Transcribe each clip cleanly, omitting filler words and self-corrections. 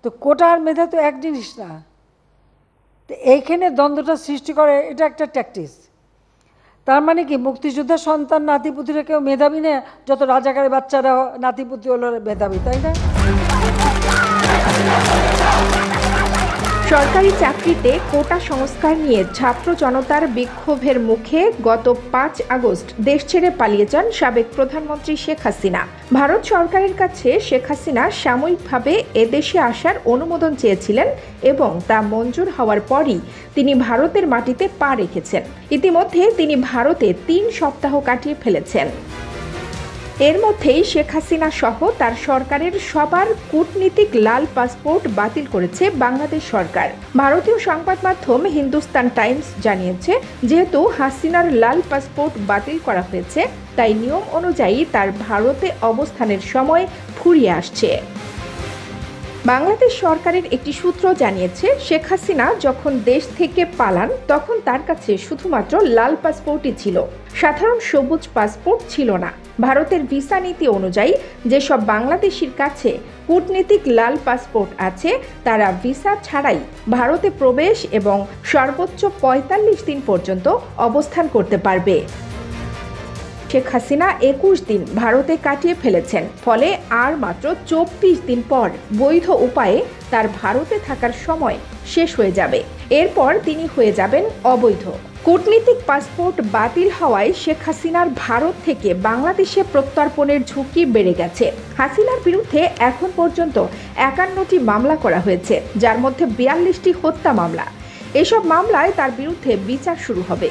তো কোটা আর মেধা তো এক জিনিস না। তো এইখানে দ্বন্দ্বটা সৃষ্টি করে, এটা একটা ট্যাকটিস। তার মানে কি মুক্তিযোদ্ধার সন্তান নাতিপুতিরা কেউ মেধাবী না, যত রাজাকারের বাচ্চারা নাতিপুতি হলো মেধাবী, তাই না? সরকারি চাকরিতে কোটা সংস্কার নিয়ে ছাত্র জনতার বিক্ষোভের মুখে গত ৫ আগস্ট দেশ ছেড়ে পালিয়ে যান সাবেক প্রধানমন্ত্রী শেখ হাসিনা। ভারত সরকারের কাছে শেখ হাসিনা সাময়িকভাবে এদেশে আসার অনুমোদন চেয়েছিলেন এবং তা মঞ্জুর হওয়ার পরই তিনি ভারতের মাটিতে পা রেখেছেন। ইতিমধ্যে তিনি ভারতে ৩ সপ্তাহ কাটিয়ে ফেলেছেন। এর মধ্যেই শেখ হাসিনা সহ তার সরকারের সবার কূটনীতিক লাল পাসপোর্ট বাতিল করেছে বাংলাদেশ সরকার। ভারতীয় সংবাদ মাধ্যম হিন্দুস্তান টাইমস জানিয়েছে, যেহেতু হাসিনার লাল পাসপোর্ট বাতিল করা হয়েছে, তাই নিয়ম অনুযায়ী তার ভারতে অবস্থানের সময় ফুরিয়ে আসছে। বাংলাদেশ সরকারের একটি সূত্র জানিয়েছে, শেখ হাসিনা যখন দেশ থেকে পালান তখন তার কাছে শুধুমাত্র লাল পাসপোর্টই ছিল, সাধারণ সবুজ পাসপোর্ট ছিল না। ভারতের ভিসা নীতি অনুযায়ী যেসব বাংলাদেশির কাছে কূটনীতিক লাল পাসপোর্ট আছে তারা ভিসা ছাড়াই ভারতে প্রবেশ এবং সর্বোচ্চ ৪৫ দিন পর্যন্ত অবস্থান করতে পারবে। শেখ হাসিনা ২১ দিন ভারতে কাটিয়ে ফেলেছেন, ফলে আর মাত্র ২৪ দিন পর বৈধ উপায়ে তার ভারতে থাকার সময় শেষ হয়ে যাবে। এরপর তিনি হয়ে যাবেন অবৈধ। কূটনীতিক পাসপোর্ট বাতিল হওয়ায় শেখ হাসিনার ভারত থেকে বাংলাদেশে প্রত্যর্পণের ঝুঁকি বেড়ে গেছে। হাসিনার বিরুদ্ধে এখন পর্যন্ত ৫১টি মামলা করা হয়েছে, যার মধ্যে ৪২টি হত্যা মামলা। এসব মামলায় তার বিরুদ্ধে বিচার শুরু হবে।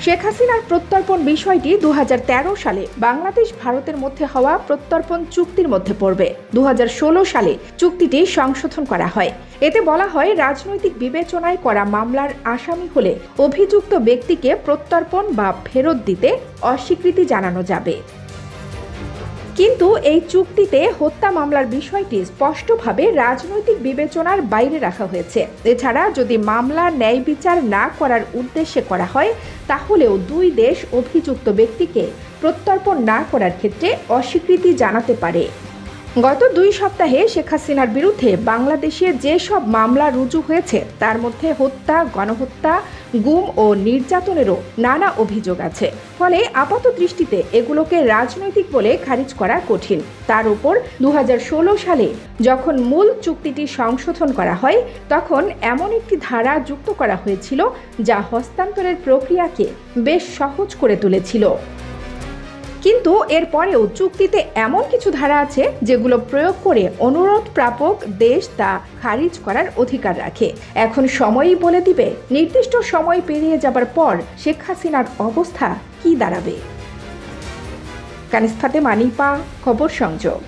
শেখ হাসিনার প্রত্যর্পণ বিষয়টি ২০১৩ সালে বাংলাদেশ ভারতের মধ্যে হওয়া প্রত্যর্পণ চুক্তির মধ্যে পড়বে। ২০১৬ সালে চুক্তিটি সংশোধন করা হয়। এতে বলা হয়, রাজনৈতিক বিবেচনায় করা মামলার আসামি হলে অভিযুক্ত ব্যক্তিকে প্রত্যর্পণ বা ফেরত দিতে অস্বীকৃতি জানানো যাবে। কিন্তু এই চুক্তিতে হত্যা মামলার বিষয়টি স্পষ্টভাবে রাজনৈতিক বিবেচনার বাইরে রাখা হয়েছে। এছাড়া যদি মামলা ন্যায় বিচার না করার উদ্দেশ্যে করা হয়, তাহলেও দুই দেশ অভিযুক্ত ব্যক্তিকে প্রত্যর্পণ না করার ক্ষেত্রে অস্বীকৃতি জানাতে পারে। গত ২ সপ্তাহে শেখ হাসিনার বিরুদ্ধে বাংলাদেশে যেসব মামলা রুজু হয়েছে তার মধ্যে হত্যা, গণহত্যা, গুম ও নির্যাতনেরও নানা অভিযোগ আছে। ফলে আপাত দৃষ্টিতে এগুলোকে রাজনৈতিক বলে খারিজ করা কঠিন। তার উপর ২০১৬ সালে যখন মূল চুক্তিটি সংশোধন করা হয়, তখন এমন একটি ধারা যুক্ত করা হয়েছিল যা হস্তান্তরের প্রক্রিয়াকে বেশ সহজ করে তুলেছিল। কিন্তু এরপরেও চুক্তিতে এমন কিছু ধারা আছে যেগুলো প্রয়োগ করে অনুরোধ প্রাপক দেশ তা খারিজ করার অধিকার রাখে। এখন সময়ই বলে দিবে নির্দিষ্ট সময় পেরিয়ে যাবার পর শেখ হাসিনার অবস্থা কি দাঁড়াবে। কানিজ ফাতেমা, নিপা, খবর সংযোগ।